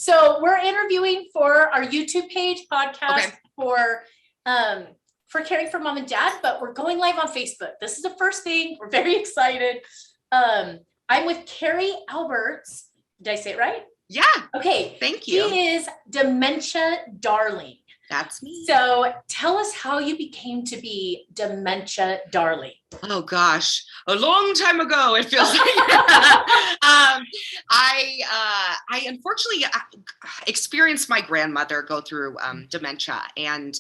So we're interviewing for our YouTube page podcast for Caring for Mom and Dad, but we're going live on Facebook. This is the first thing. We're very excited. I'm with Carrie Aalberts. Did I say it right? Yeah. Okay. Thank you. She is Dementia Darling. That's me. So tell us how you became to be Dementia Darling. Oh gosh, a long time ago it feels like. I unfortunately experienced my grandmother go through dementia, and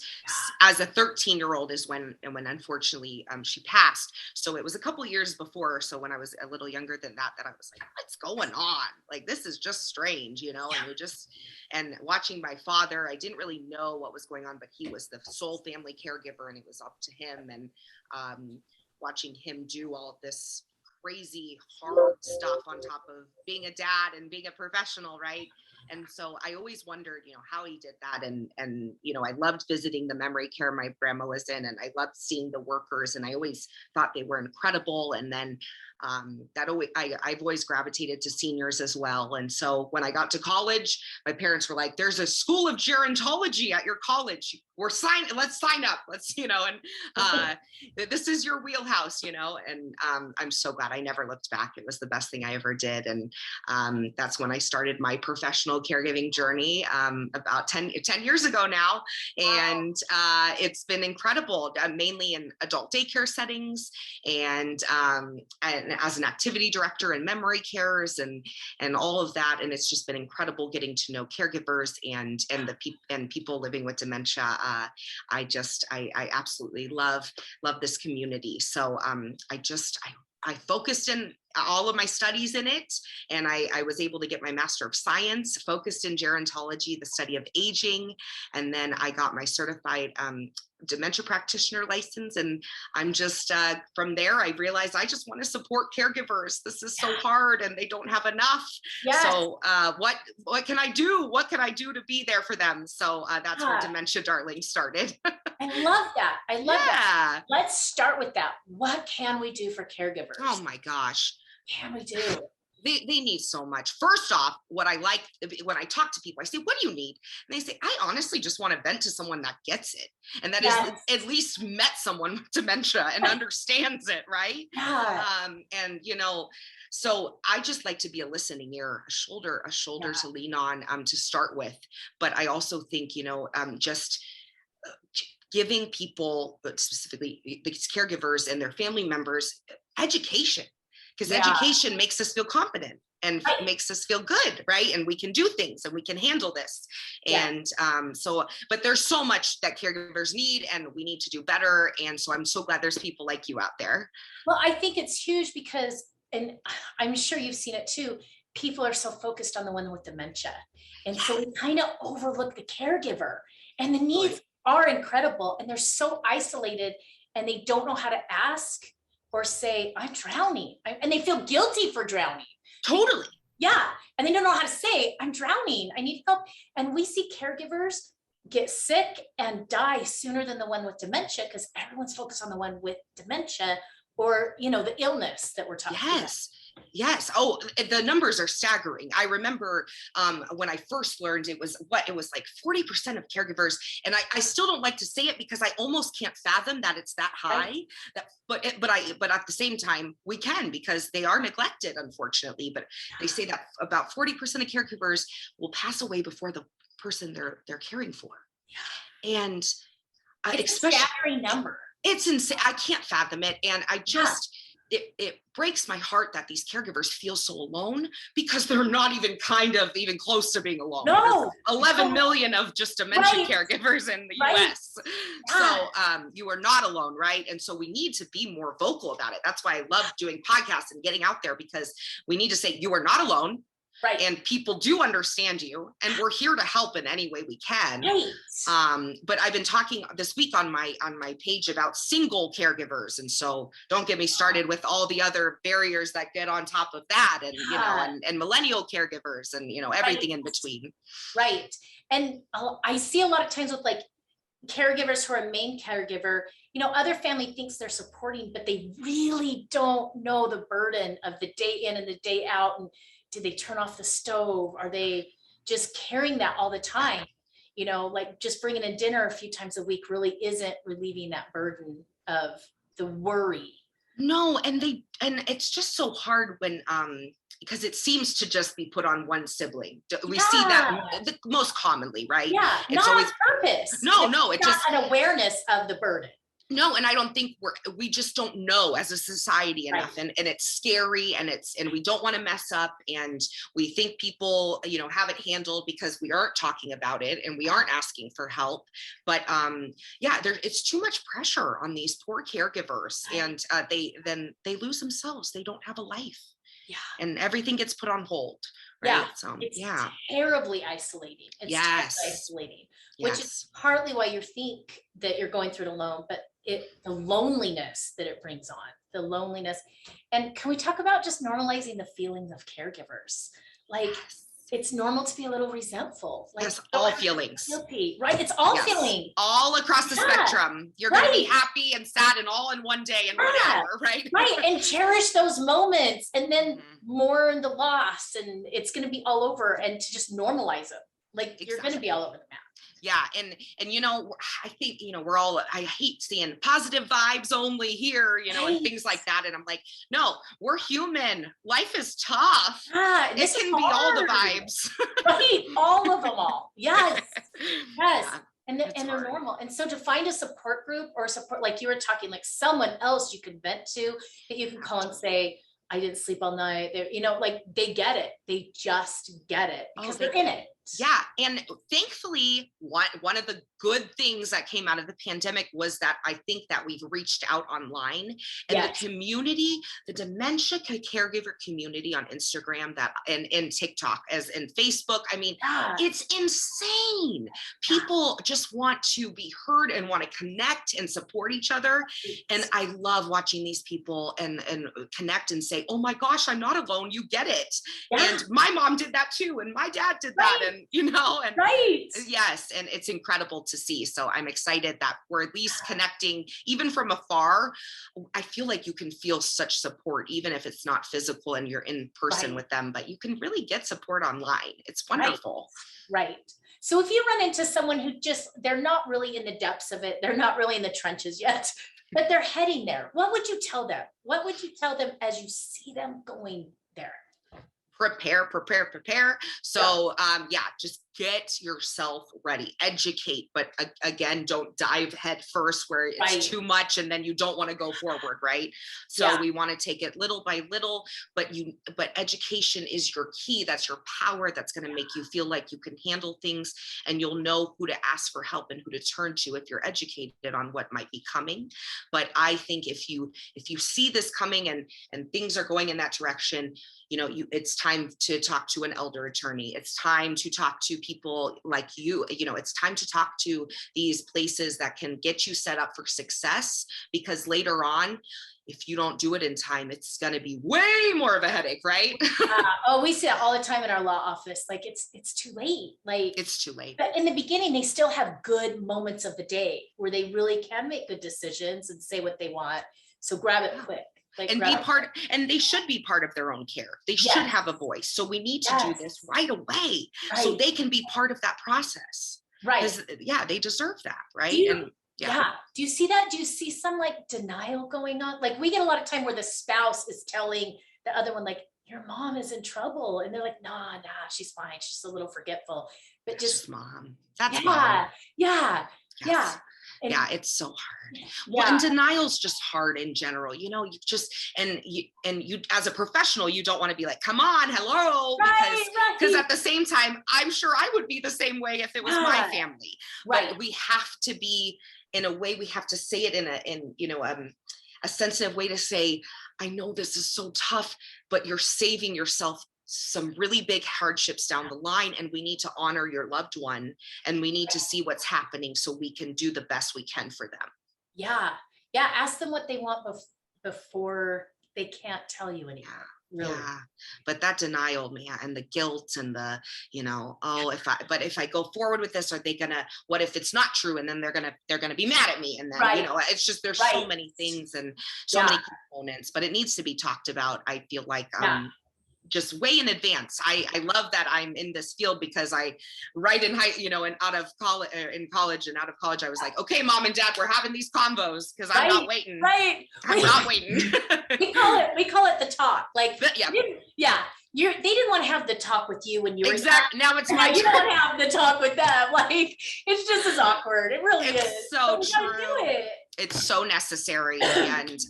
as a 13-year-old is when unfortunately she passed. So it was a couple years before. So when I was a little younger than that, I was like, what's going on? Like, this is just strange, you know. And watching my father, I didn't really know what was going on, but he was the sole family caregiver, and it was up to him. And watching him do all of this crazy, hard stuff on top of being a dad and being a professional, right? And so I always wondered, you know, how he did that. And you know, I loved visiting the memory care my grandma was in, and I loved seeing the workers, and I always thought they were incredible. And then I've always gravitated to seniors as well. And so when I got to college, my parents were like, there's a school of gerontology at your college. Let's sign up. Let's, you know, and this is your wheelhouse, you know. And I'm so glad I never looked back. It was the best thing I ever did. And that's when I started my professional caregiving journey about 10 years ago now. And it's been incredible, mainly in adult daycare settings, and as an activity director in memory cares and all of that. And it's just been incredible getting to know caregivers and people living with dementia. I absolutely love this community. So I focused in all of my studies in it, and I was able to get my Master of Science focused in gerontology, the study of aging, and then I got my certified dementia practitioner license. And I'm just from there, I realized I just want to support caregivers. This is so hard, and they don't have enough. Yes. So what can I do? What can I do to be there for them? So that's where Dementia Darling started. I love that. I love that. Let's start with that. What can we do for caregivers? Oh my gosh. What can we do? They need so much. First off, what I like when I talk to people, I say, what do you need? And they say, I honestly just want to vent to someone that gets it. And that is at least met someone with dementia and understands it, right? Yeah. And you know, so I just like to be a listening ear, a shoulder to lean on to start with. But I also think, you know, just giving people, but specifically these caregivers and their family members, education. Because education makes us feel confident and makes us feel good, right? And we can do things and we can handle this. And but there's so much that caregivers need, and we need to do better. And so I'm so glad there's people like you out there. Well, I think it's huge because, and I'm sure you've seen it too, people are so focused on the one with dementia. And so we kind of overlook the caregiver, and the needs are incredible, and they're so isolated, and they don't know how to ask or say, I'm drowning. And they feel guilty for drowning. Totally. Yeah. And they don't know how to say, I'm drowning. I need help. And we see caregivers get sick and die sooner than the one with dementia, because everyone's focused on the one with dementia, or, you know, the illness that we're talking about. Yes. Oh, the numbers are staggering. I remember when I first learned it was like 40% of caregivers, and I still don't like to say it because I almost can't fathom that it's that high. But at the same time we can, because they are neglected, unfortunately. But they say that about 40% of caregivers will pass away before the person they're caring for. And it's a staggering number. It's insane. I can't fathom it, and I just. It breaks my heart that these caregivers feel so alone, because they're not even close to being alone. No, 11 million of just dementia caregivers in the US. So you are not alone, right? And so we need to be more vocal about it. That's why I love doing podcasts and getting out there, because we need to say you are not alone. Right. And people do understand you, and we're here to help in any way we can. Right. But I've been talking this week on my page about single caregivers, and so don't get me started with all the other barriers that get on top of that, and you know, and millennial caregivers, and you know, everything in between. Right. And I see a lot of times with like caregivers who are a main caregiver, you know, other family thinks they're supporting, but they really don't know the burden of the day in and the day out. And did they turn off the stove? Are they just carrying that all the time, like just bringing in dinner a few times a week really isn't relieving that burden of the worry. No, and it's just so hard when because it seems to just be put on one sibling. We see that most commonly, right? Yeah, It's not always on purpose. no, it not just an awareness of the burden. no, and I don't think we just don't know as a society enough, Right. and it's scary, and we don't want to mess up, and we think people have it handled because we aren't talking about it and we aren't asking for help. But it's too much pressure on these poor caregivers, and they lose themselves. They don't have a life. Yeah. And everything gets put on hold. Right? Yeah. So, it's terribly isolating. It's yes. isolating, which is partly why you think that you're going through it alone, but the loneliness that it brings on, the loneliness. And can we talk about just normalizing the feelings of caregivers? Like, it's normal to be a little resentful. Like, yes, all feelings. Guilty, right? It's all feelings. All across the spectrum. You're going to be happy and sad and all in one day and 1 hour, right? Right. And cherish those moments and then mourn the loss. And it's going to be all over, and to just normalize them. Like, you're going to be all over the map. Yeah. And I think, I hate seeing positive vibes only here, and things like that. And I'm like, no, we're human. Life is tough. It can be all the vibes. Right. All of them all. Yes. Yes. Yeah, and they're normal. And so to find a support group or support, like you were talking, like someone else you could vent to, that you can call and say, I didn't sleep all night. Like they get it. They just get it because they're in it. Yeah. And thankfully, one of the good things that came out of the pandemic was that I think that we've reached out online, and the community, the dementia caregiver community on Instagram and TikTok and Facebook. I mean, it's insane. People just want to be heard and want to connect and support each other. And I love watching these people and connect and say, oh my gosh, I'm not alone. You get it. Yeah. And my mom did that too. And my dad did that. And yes. And it's incredible to see. So I'm excited that we're at least connecting, even from afar. I feel like you can feel such support, even if it's not physical and you're in person with them, but you can really get support online. It's wonderful. Right. So if you run into someone who they're not really in the depths of it, they're not really in the trenches yet, but they're heading there, what would you tell them? What would you tell them as you see them going there? Prepare. So just get yourself ready, educate, but again, don't dive head first where it's too much and then you don't want to go forward, right? So we want to take it little by little, but education is your key. That's your power. That's going to make you feel like you can handle things, and you'll know who to ask for help and who to turn to if you're educated on what might be coming. But I think if you see this coming and things are going in that direction, it's time to talk to an elder attorney. It's time to talk to people like it's time to talk to these places that can get you set up for success, because later on, if you don't do it in time, it's going to be way more of a headache, right? We see that all the time in our law office. Like it's too late. Like it's too late. But in the beginning, they still have good moments of the day where they really can make good decisions and say what they want. So grab it quick. And be part, and they should be part of their own care. They should have a voice. So we need to do this right away so they can be part of that process. Right. They deserve that. Right. Do you see that? Do you see some like denial going on? Like we get a lot of time where the spouse is telling the other one, like, your mom is in trouble. And they're like, nah, she's fine. She's just a little forgetful. But just mom. That's mom. Yeah. And, it's so hard. Well, and denial's just hard in general. You just you as a professional, you don't want to be like, come on, hello, because at the same time, I'm sure I would be the same way if it was my family. Right. But we have to be, in a way, we have to say it in a sensitive way to say, I know this is so tough, but you're saving yourself some really big hardships down the line, and we need to honor your loved one, and we need to see what's happening so we can do the best we can for them. Ask them what they want before they can't tell you anymore. Really. But that denial, man, and the guilt and the if I go forward with this, are they gonna, what if it's not true, and then they're gonna be mad at me, and then it's just, there's so many things and so many components, but it needs to be talked about. I feel like just way in advance. I love that I'm in this field because I right in high, and out of college, in college and out of college, I was like, okay, mom and dad, we're having these convos because I'm not waiting. Right. I'm not waiting. we call it the talk. Like, yeah. They didn't want to have the talk with you when you were exactly. Now it's my you don't have the talk with them. Like, it's just as awkward. It really is. So we true. gotta do it. It's so necessary, and it's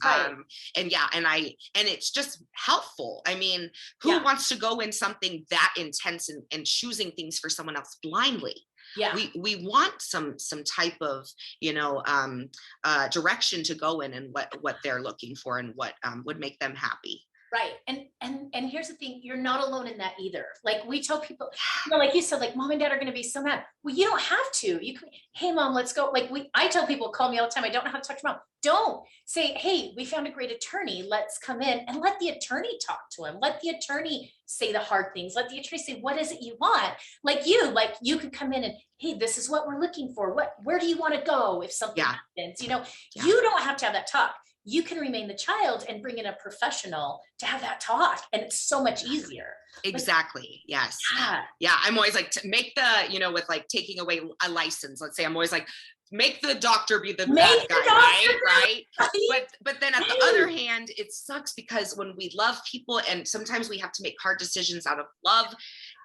just helpful. I mean, who wants to go in something that intense and choosing things for someone else blindly? Yeah, we want some type of direction to go in, and what they're looking for, and what would make them happy. Right. And here's the thing, you're not alone in that either. Like, we tell people, like you said, like, mom and dad are going to be so mad. Well, you don't have to. You can, hey mom, let's go. Like, I tell people, call me all the time, I don't know how to talk to mom. Don't say, hey, we found a great attorney, let's come in, and let the attorney talk to him. Let the attorney say the hard things. Let the attorney say, what is it you want? Like, you could come in and, hey, this is what we're looking for. Where do you want to go if something happens? You don't have to have that talk. You can remain the child and bring in a professional to have that talk. And it's so much easier. Exactly. Like, yes. Yeah. I'm always like, to make the, with like taking away a license, let's say, I'm always like, make the doctor be the bad guy, right? But then at the other hand, it sucks because when we love people, and sometimes we have to make hard decisions out of love,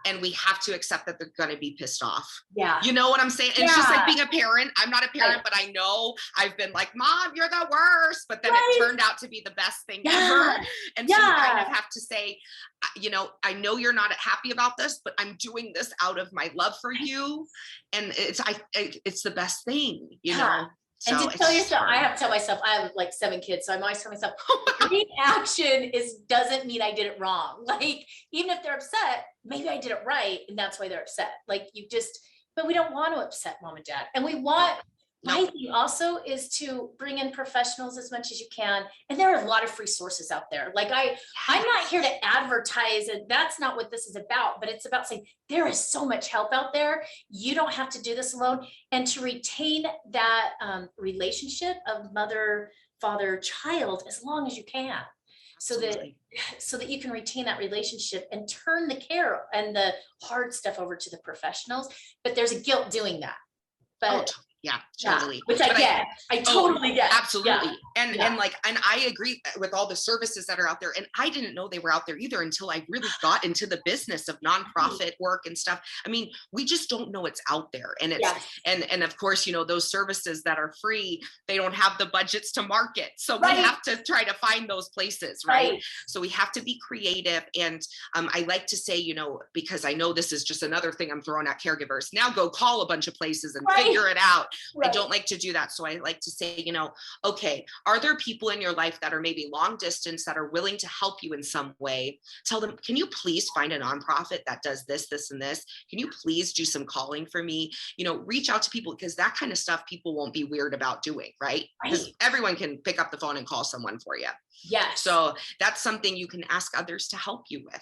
and we have to accept that they're going to be pissed off. Yeah. You know what I'm saying? It's just like being a parent. I'm not a parent, but I know I've been like, mom, you're the worst. But then it turned out to be the best thing ever. And so you kind of have to say, I know you're not happy about this, but I'm doing this out of my love for you. And it's the best thing, know? So and to tell yourself, I have to tell myself, I have like 7 kids. So I'm always telling myself, reaction doesn't mean I did it wrong. Like, even if they're upset, maybe I did it right. And that's why they're upset. Like, but we don't want to upset mom and dad. And my thing also is to bring in professionals as much as you can. And there are a lot of free sources out there. Like, I'm not here to advertise, and that's not what this is about, but it's about saying there is so much help out there. You don't have to do this alone. And to retain that relationship of mother, father, child, as long as you can. Absolutely. So that you can retain that relationship and turn the care and the hard stuff over to the professionals. But there's a guilt doing that. But yeah, totally. Which I get. I totally get. Absolutely. And I agree with all the services that are out there. And I didn't know they were out there either until I really got into the business of nonprofit work and stuff. I mean, we just don't know it's out there. And it's and of course, those services that are free, they don't have the budgets to market. So we have to try to find those places, right? So we have to be creative. And I like to say, because I know this is just another thing I'm throwing at caregivers. Now go call a bunch of places and figure it out. I don't like to do that. So I like to say, okay, are there people in your life that are maybe long distance that are willing to help you in some way? Tell them, can you please find a nonprofit that does this, this, and this? Can you please do some calling for me? Reach out to people, because that kind of stuff people won't be weird about doing, right? Because everyone can pick up the phone and call someone for you. Yes. So that's something you can ask others to help you with.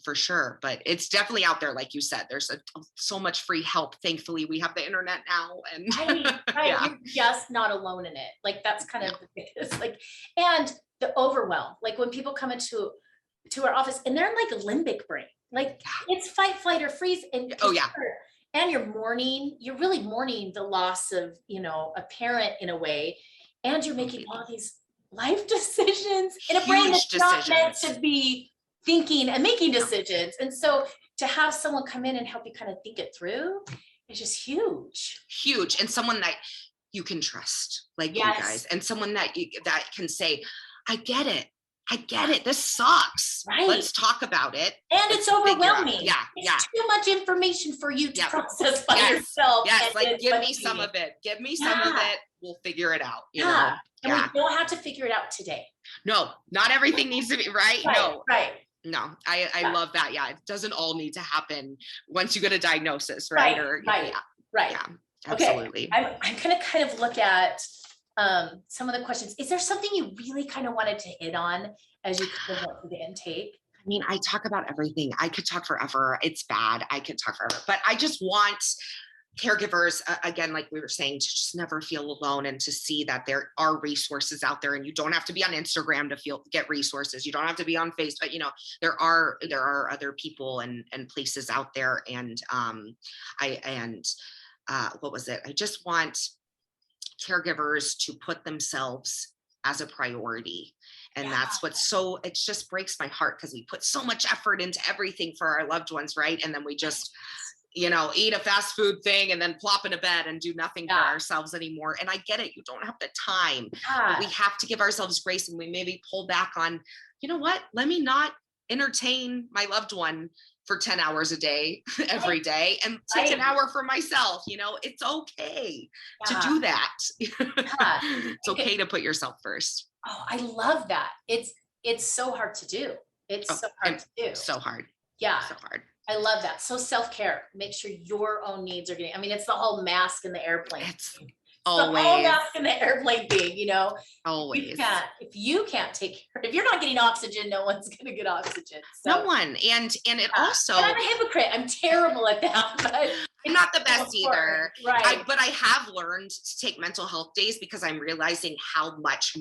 For sure. But it's definitely out there. Like you said, there's so much free help. Thankfully, we have the internet now, and You're just not alone in it. Like, that's kind of the biggest, and the overwhelm, like when people come into our office and they're in like a limbic brain, like it's fight, flight, or freeze. And and you're really mourning the loss of, a parent in a way. And you're making all these life decisions in a brain that's not meant to be thinking and making decisions. And so to have someone come in and help you kind of think it through is just huge. And someone that you can trust, like you guys, and someone that can say, I get it. This sucks. Right. Let's talk about it. And it's overwhelming. It's too much information for you to process by yourself. Yes. Like, give me some of it. Give me some of it. We'll figure it out. And we don't have to figure it out today. No, not everything needs to be right. No. Right. No, I love that. Yeah. It doesn't all need to happen once you get a diagnosis, right? Right. Yeah, absolutely. Okay. I'm going to kind of look at some of the questions. Is there something you really kind of wanted to hit on as you kind of went through the intake? I mean, I talk about everything. I could talk forever. It's bad. I could talk forever, but I just want caregivers, again, like we were saying, to just never feel alone and to see that there are resources out there, and you don't have to be on Instagram to get resources. You don't have to be on Facebook. You know, there are other people and places out there. And what was it? I just want caregivers to put themselves as a priority. And that's what's so, it just breaks my heart, because we put so much effort into everything for our loved ones, right? And then we just, you know, eat a fast food thing and then plop into bed and do nothing for ourselves anymore. And I get it. You don't have the time. But we have to give ourselves grace, and we maybe pull back on, you know what, let me not entertain my loved one for 10 hours a day, every day, and take an hour for myself. You know, it's okay to do that. It's okay to put yourself first. Oh, I love that. It's so hard to do. It's so hard to do. So hard. Yeah. So hard. I love that. So self-care, make sure your own needs are getting, I mean, it's the whole mask in the airplane. It's always the whole mask in the airplane thing, you know, always. If you can't take care, if you're not getting oxygen, no one's going to get oxygen. So, no one. And it also, and I'm a hypocrite. I'm terrible at that, but I'm not the best either. Right. But I have learned to take mental health days, because I'm realizing how much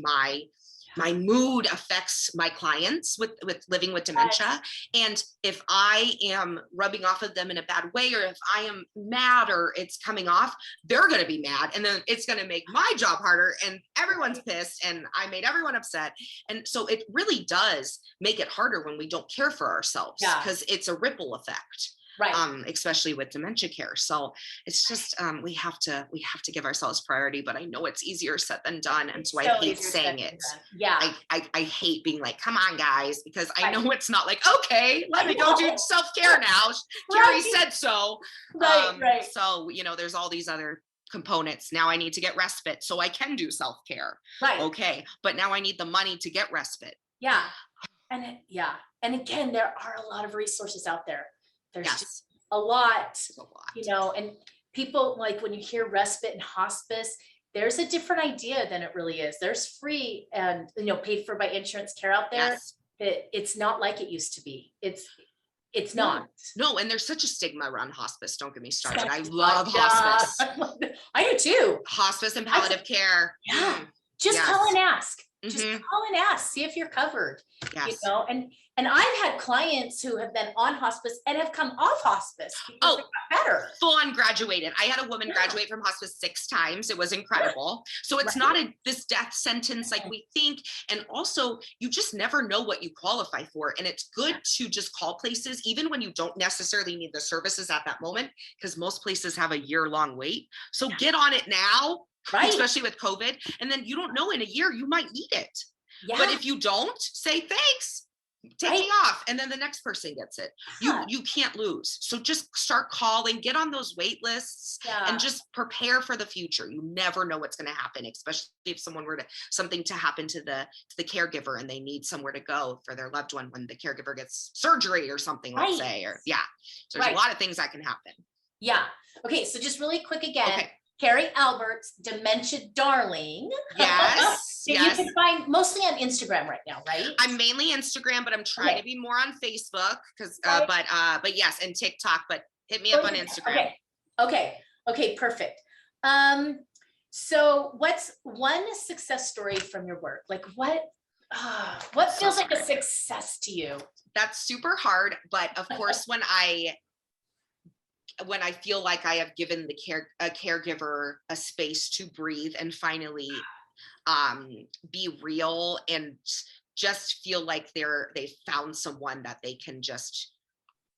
my mood affects my clients with living with dementia. And if I am rubbing off of them in a bad way, or if I am mad or it's coming off, they're going to be mad. And then it's going to make my job harder, and everyone's pissed, and I made everyone upset. And so it really does make it harder when we don't care for ourselves, because it's a ripple effect. Right. Especially with dementia care. So it's just, we have to give ourselves priority, but I know it's easier said than done. And so I hate saying it. Yeah. I hate being like, come on guys, because I know it's not like, okay, let me go do self-care now. Carrie said so. Right. So, you know, there's all these other components. Now I need to get respite so I can do self-care. Right. Okay. But now I need the money to get respite. Yeah. And again, there are a lot of resources out there. There's just a lot, you know, and people, like, when you hear respite and hospice, there's a different idea than it really is. There's free and, you know, paid for by insurance care out there. It's not like it used to be. It's not. No, and there's such a stigma around hospice. Don't get me started. I love hospice. I do too. Hospice and palliative care. Yeah. Just call and ask. Just call and ask, see if you're covered, you know, and I've had clients who have been on hospice and have come off hospice because they got better. Full on graduated. I had a woman graduate from hospice 6 times. It was incredible. So it's not this death sentence like we think. And also, you just never know what you qualify for. And it's good to just call places, even when you don't necessarily need the services at that moment, because most places have a year-long wait. So get on it now. Right. Especially with COVID. And then you don't know, in a year, you might need it. Yeah. But if you don't, say thanks, take me off. And then the next person gets it. You can't lose. So just start calling, get on those wait lists and just prepare for the future. You never know what's going to happen, especially if someone were something to happen to the caregiver and they need somewhere to go for their loved one when the caregiver gets surgery or something, let's say, or So there's a lot of things that can happen. Yeah. Okay. So just really quick again. Okay. Carrie Aalberts, Dementia Darling. Yes. You can find mostly on Instagram right now, right? I'm mainly Instagram, but I'm trying to be more on Facebook because, but yes, and TikTok. But hit me up on Instagram. Okay, perfect. So, what's one success story from your work? Like, what feels like a success to you? That's super hard, but of course, when I feel like I have given a caregiver a space to breathe and finally be real and just feel like they found someone that they can just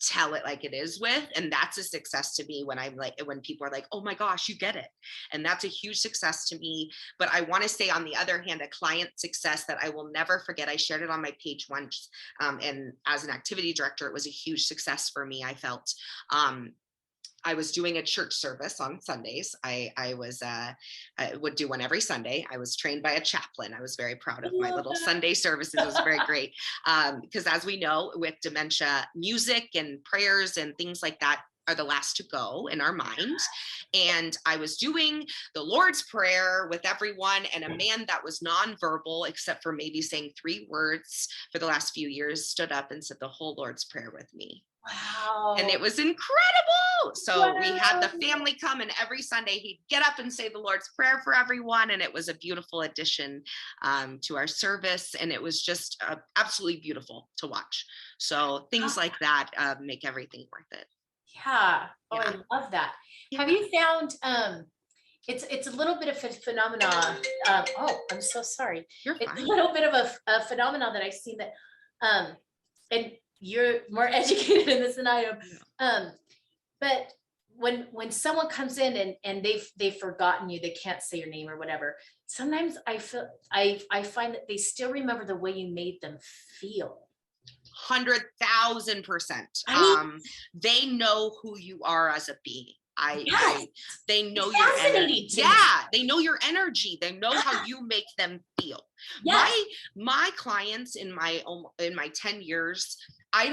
tell it like it is with. And that's a success to me when when people are like, oh my gosh, you get it. And that's a huge success to me. But I want to say, on the other hand, a client success that I will never forget. I shared it on my page once. And as an activity director, it was a huge success for me. I felt, I was doing a church service on Sundays. I would do one every Sunday. I was trained by a chaplain. I was very proud of my little Sunday services. It was very great. Because as we know, with dementia, music and prayers and things like that are the last to go in our mind. And I was doing the Lord's Prayer with everyone, and a man that was nonverbal, except for maybe saying 3 words for the last few years, stood up and said the whole Lord's Prayer with me. Wow. And it was incredible. So we had the Wow. family come, and every Sunday he'd get up and say the Lord's Prayer for everyone. And it was a beautiful addition to our service. And it was just absolutely beautiful to watch. So things like that make everything worth it. Yeah. Oh, Yeah. I love that. Yeah. Have you found it's a little bit of a phenomenon. Oh, I'm so sorry. You're It's fine. a little bit of a phenomenon that I've seen that and you're more educated in this than I am. But when someone comes in and they've forgotten you, they can't say your name or whatever. Sometimes I find that they still remember the way you made them feel. 100,000%. They know who you are as a being. They know your energy. Yeah, they know your energy. They know how you make them feel. Yes. My clients in my 10 years, I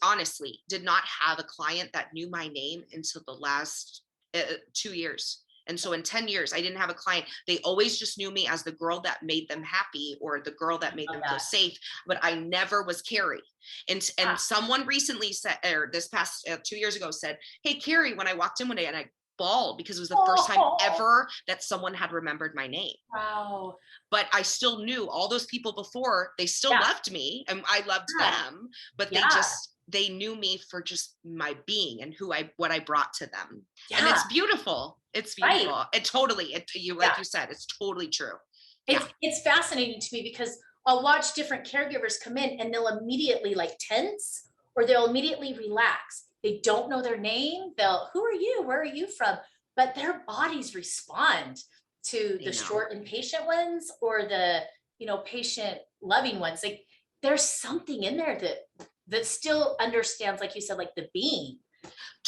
honestly did not have a client that knew my name until the last 2 years. And so in 10 years, I didn't have a client. They always just knew me as the girl that made them happy or the girl that made them feel safe, but I never was Carrie. And someone recently said, or this past 2 years ago said, "Hey, Carrie," when I walked in one day, and I bawled because it was the first time ever that someone had remembered my name. Wow. But I still knew all those people before. They still loved me and I loved them, but they knew me for just my being and what I brought to them. And it's beautiful. It's beautiful. Right. It totally, like you said, it's totally true. It's fascinating to me because I'll watch different caregivers come in and they'll immediately like tense or they'll immediately relax. They don't know their name. Who are you? Where are you from? But their bodies respond to the short and patient ones or the, patient loving ones. Like there's something in there that still understands, like you said, like the being.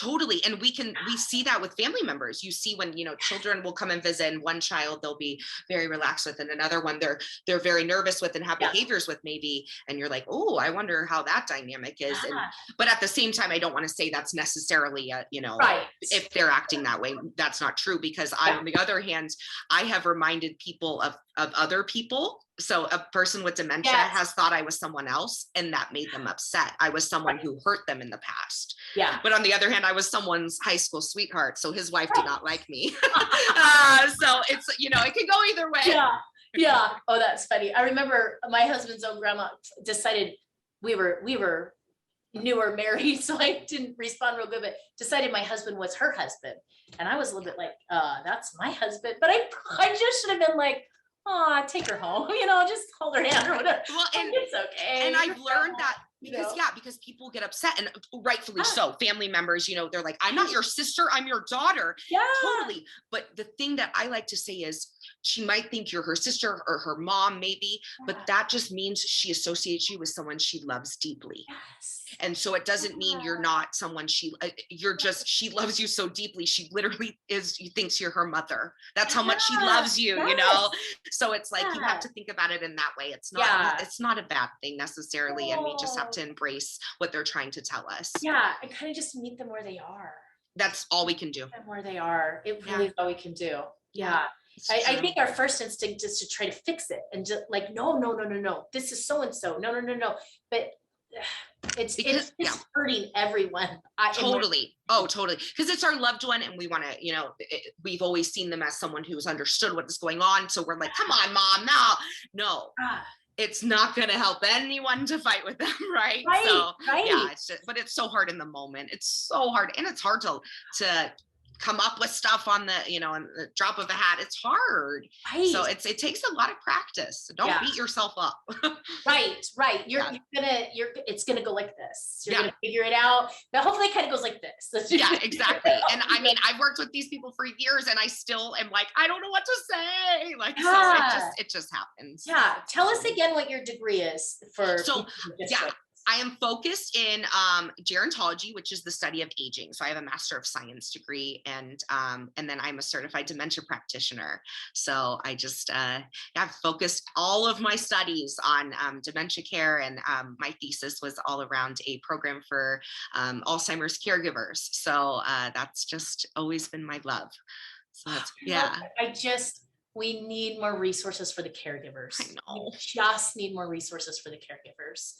Totally. And we see that with family members. You see when, children will come and visit, and one child they'll be very relaxed with, and another one they're very nervous with and have behaviors with maybe. And you're like, oh, I wonder how that dynamic is. But at the same time, I don't want to say that's necessarily, if they're acting that way, that's not true, because on the other hand, I have reminded people of other people. So a person with dementia has thought I was someone else, and that made them upset. I was someone who hurt them in the past. Yeah. But on the other hand, I was someone's high school sweetheart. So his wife did not like me. So it's, it can go either way. Yeah. Yeah. Oh, that's funny. I remember my husband's own grandma decided we were newer married, so I didn't respond real good, but decided my husband was her husband. And I was a little bit like, that's my husband. But I just should have been like, oh, take her home, just hold her hand or whatever. Well, and it's okay. And I've learned that because people get upset, and rightfully so. Family members, they're like, I'm not your sister, I'm your daughter. Yeah. Totally. But the thing that I like to say is, she might think you're her sister or her mom, maybe, but that just means she associates you with someone she loves deeply. Yes. And so it doesn't mean you're not someone she loves you so deeply. She literally thinks you're her mother. That's how much she loves you, So it's like, you have to think about it in that way. It's not a bad thing necessarily. And we just have to embrace what they're trying to tell us. Yeah. And kind of just meet them where they are. That's all we can do. And where they are. It really is all we can do. Yeah. I think our first instinct is to try to fix it and just like, no. This is so-and-so. No. But it's hurting everyone. Totally. Oh, totally. Because it's our loved one, and we want to, we've always seen them as someone who's understood what is going on. So we're like, come on, mom, no. It's not going to help anyone to fight with them, right? Yeah, but it's so hard in the moment. It's so hard, and it's hard to come up with stuff on the, on the drop of a hat. It's hard. Right. So it takes a lot of practice. So don't beat yourself up. Right. It's going to go like this. You're going to figure it out. But hopefully it kind of goes like this. Yeah, exactly. And I mean, I've worked with these people for years, and I still am like, I don't know what to say. Like, so it just happens. Yeah. Tell us again what your degree is for. So, I am focused in gerontology, which is the study of aging. So I have a Master of Science degree, and then I'm a certified dementia practitioner. So I just have focused all of my studies on dementia care, and my thesis was all around a program for Alzheimer's caregivers. So that's just always been my love. So that's, we need more resources for the caregivers. I know. We just need more resources for the caregivers.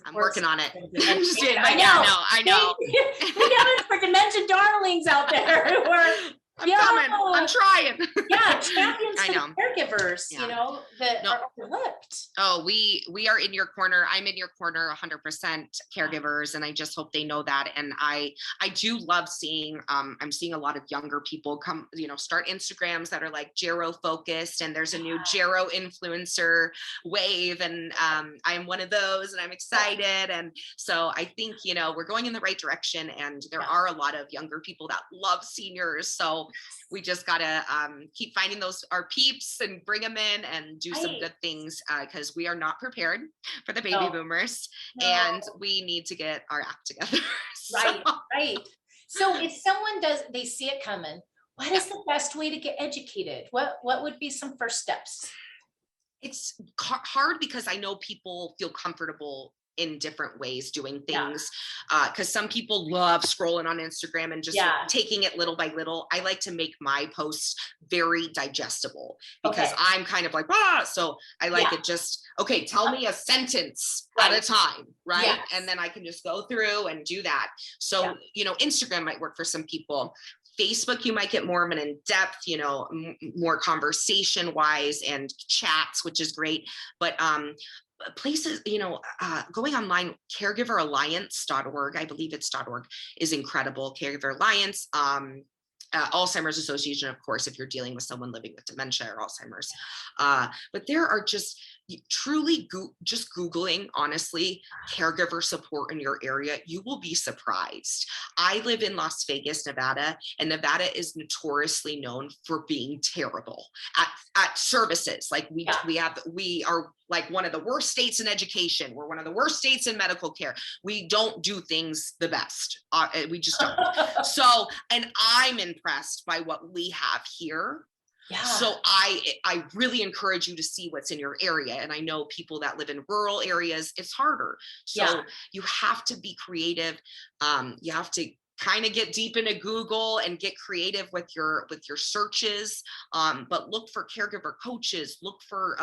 I'm working on it. I'm just kidding, I but know. yeah, no, I know. We have it for Dementia Darlings out there who are I'm coming. I'm trying. champions I for know. the caregivers, Yeah. you know, that No. are overlooked. Oh, we are in your corner. I'm in your corner 100% caregivers. And I just hope they know that. And I do love seeing, I'm seeing a lot of younger people come, you know, start Instagrams that are like Gero focused, and there's a new Gero influencer wave. And I'm one of those, and I'm excited. And so I think, you know, we're going in the right direction, and there are a lot of younger people that love seniors. So we just got to keep finding our peeps and bring them in and do some good things, because we are not prepared for the baby boomers, and we need to get our act together. Right. So if someone they see it coming, what is the best way to get educated? What would be some first steps? It's hard because I know people feel comfortable in different ways doing things, because some people love scrolling on Instagram and just taking it little by little. I like to make my posts very digestible, because I'm kind of like, so I like it just, tell me a sentence at a time, right? Yes. And then I can just go through and do that. So, you know, Instagram might work for some people. Facebook, you might get more of an in-depth, you know, more conversation wise and chats, which is great. But places, you know, going online, caregiveralliance.org, I believe it's .org, is incredible. Caregiver Alliance, Alzheimer's Association, of course, if you're dealing with someone living with dementia or Alzheimer's. But there are just truly just Googling, honestly, caregiver support in your area, you will be surprised. I live in Las Vegas, Nevada, and Nevada is notoriously known for being terrible at services. Like we are like one of the worst states in education. We're one of the worst states in medical care. We don't do things the best. We just don't. So, and I'm impressed by what we have here. Yeah. So I really encourage you to see what's in your area. And I know people that live in rural areas, it's harder. So you have to be creative. You have to kind of get deep into Google and get creative with your searches. But look for caregiver coaches, look for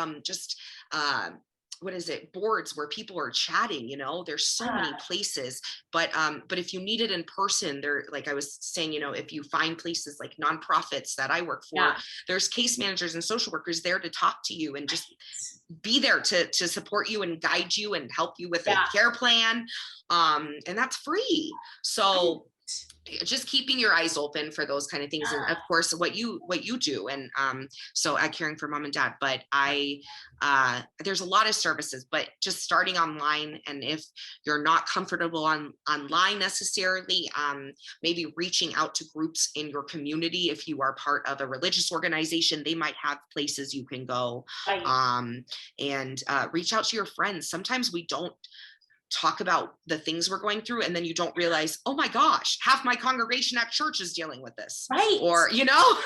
boards where people are chatting, you know, there's so many places, but if you need it in person, there, like I was saying, you know, if you find places like nonprofits that I work for, there's case managers and social workers there to talk to you and just be there to support you and guide you and help you with a care plan. And that's free. So just keeping your eyes open for those kind of things. And of course, what you do. And so at Caring for Mom and Dad, but there's a lot of services, but just starting online. And if you're not comfortable online necessarily, maybe reaching out to groups in your community. If you are part of a religious organization, they might have places you can go, and reach out to your friends. Sometimes we don't talk about the things we're going through, and then you don't realize, oh my gosh, half my congregation at church is dealing with this, or, you know,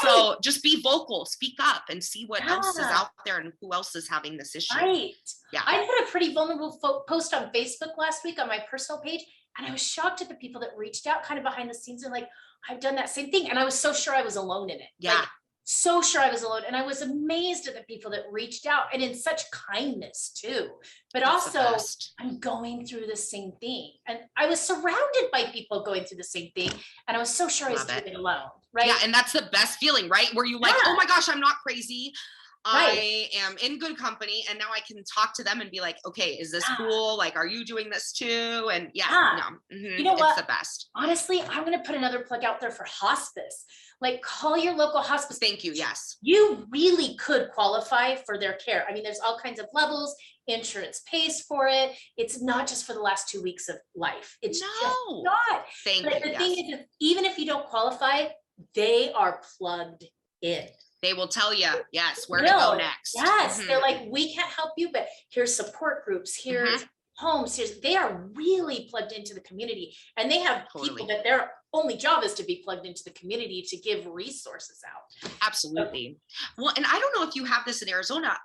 so just be vocal, speak up, and see what else is out there and who else is having this issue. I put a pretty vulnerable post on Facebook last week on my personal page, and I was shocked at the people that reached out kind of behind the scenes and like, I've done that same thing, and I was so sure I was alone in it. Like, so sure I was alone, and I was amazed at the people that reached out, and in such kindness too. But that's also, I'm going through the same thing, and I was surrounded by people going through the same thing, and I was so sure I was doing it alone, right? Yeah, and that's the best feeling, right? Where you like, oh my gosh, I'm not crazy. I am in good company, and now I can talk to them and be like, okay, is this cool? Like, are you doing this too? And you know what? It's the best. Honestly, I'm going to put another plug out there for hospice. Like, call your local hospice. Thank you. Yes. You really could qualify for their care. I mean, there's all kinds of levels. Insurance pays for it. It's not just for the last 2 weeks of life. It's just not. But the thing is, even if you don't qualify, they are plugged in. They will tell you, where to go next. Yes, they're like, we can't help you, but here's support groups, here's homes, they are really plugged into the community, and they have people that their only job is to be plugged into the community to give resources out. Absolutely. Well, and I don't know if you have this in Arizona,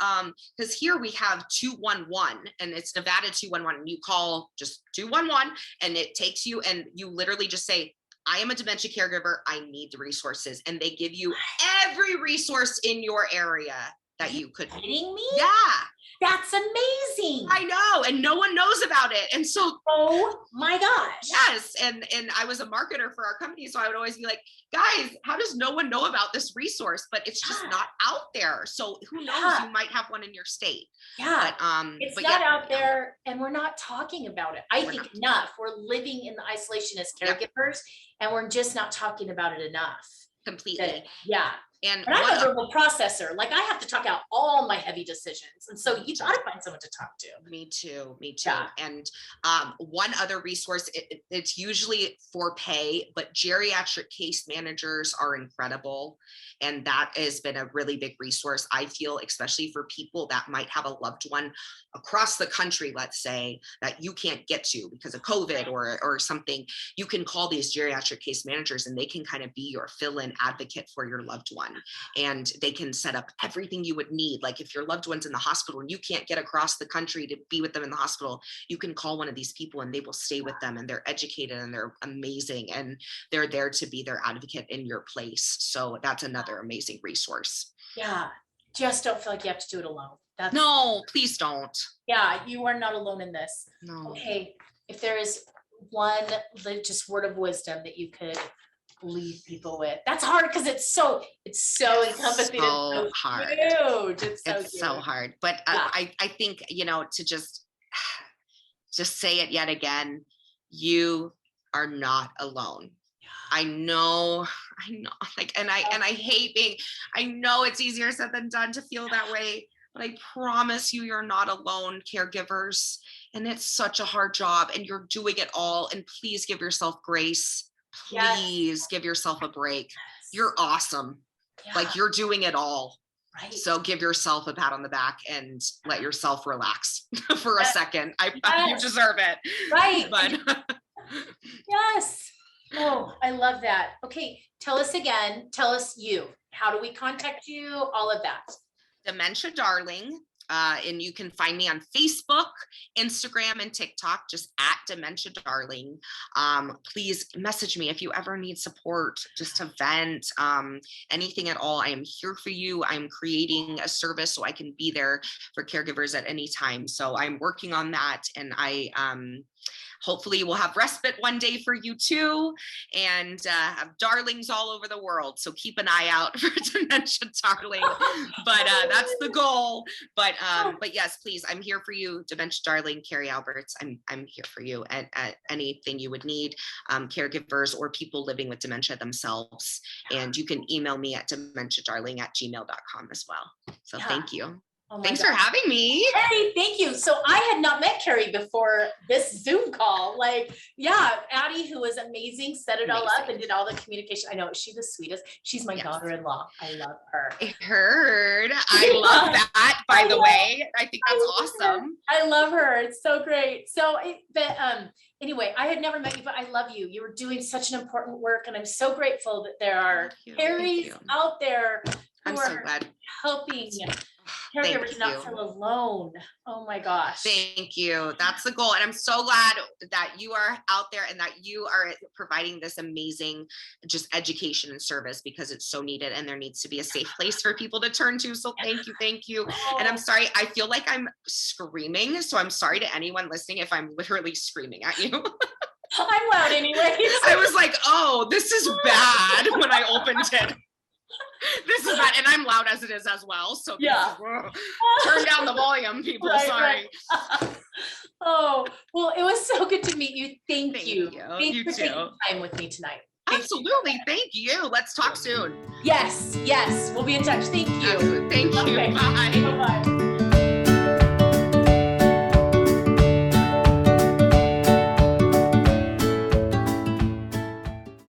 because here we have 211, and it's Nevada 211, and you call just 211, and it takes you, and you literally just say, I am a dementia caregiver. I need the resources. And they give you every resource in your area that you could. Kidding me? Yeah. That's amazing. I know, and no one knows about it. And so, oh my gosh. yes, and I was a marketer for our company, so I would always be like, guys, how does no one know about this resource? But it's just not out there. So who knows? You might have one in your state. Yeah, but, it's not out there, and we're not talking about it. I think enough. We're living in the isolation as caregivers, and we're just not talking about it enough. Completely. Yeah. And I'm a verbal processor. Like I have to talk out all my heavy decisions. And so you got to find someone to talk to. Me too. Yeah. And one other resource, it's usually for pay, but geriatric case managers are incredible. And that has been a really big resource, I feel, especially for people that might have a loved one across the country, let's say, that you can't get to because of COVID or something. You can call these geriatric case managers and they can kind of be your fill-in advocate for your loved one. And they can set up everything you would need. Like if your loved one's in the hospital and you can't get across the country to be with them in the hospital, you can call one of these people and they will stay with them, and they're educated and they're amazing and they're there to be their advocate in your place. So that's another amazing resource. Yeah. Just don't feel like you have to do it alone. No, please don't. Yeah, you are not alone in this. No. Okay. If there is one just word of wisdom that you could leave people with, that's hard because it's so encompassing. So hard. Huge. It's so hard. But I think, to just say it yet again, you are not alone. I know, and I hate I know it's easier said than done to feel that way, but I promise you're not alone, caregivers. And it's such a hard job and you're doing it all. And please give yourself grace. Please give yourself a break. You're awesome. Like you're doing it all. Right. So give yourself a pat on the back and let yourself relax for a second. You deserve it. Right. But yes. Oh, I love that. Okay. Tell us again. Tell us how do we contact you? All of that. Dementia Darling. And you can find me on Facebook, Instagram, and TikTok, just at Dementia Darling. Please message me if you ever need support, just to vent, anything at all. I am here for you. I'm creating a service so I can be there for caregivers at any time. So I'm working on that, and I hopefully we'll have respite one day for you too, and have darlings all over the world. So keep an eye out for Dementia Darling. But that's the goal. But yes, please, I'm here for you, Dementia Darling, Carrie Aalberts. I'm here for you at anything you would need, caregivers or people living with dementia themselves. And you can email me at dementiadarling@gmail.com as well. So thank you. Oh Thanks for having me. Carrie, thank you. So I had not met Carrie before this Zoom call. Addie, who was amazing, set it all up and did all the communication. I know, she's the sweetest. She's my daughter-in-law. I love her. I heard. I love that, by the way. I think that's awesome. I love her. It's so great. So, anyway, I had never met you, but I love you. You were doing such an important work, and I'm so grateful that there are Carries out there who are glad. helping caregivers not feel alone. Oh my gosh. Thank you. That's the goal. And I'm so glad that you are out there and that you are providing this amazing just education and service, because it's so needed and there needs to be a safe place for people to turn to. So thank you. And I'm sorry, I feel like I'm screaming. So I'm sorry to anyone listening if I'm literally screaming at you. I'm loud anyway. I was like, oh, this is bad when I opened it. This is bad, and I'm loud as it is as well. So turn down the volume, people. Sorry. Right. Oh, well, it was so good to meet you. Thank you. Thanks for taking time with me tonight. Absolutely. Thank you. Let's talk soon. Yes. We'll be in touch. Thank you. Absolutely. Thank you. Bye.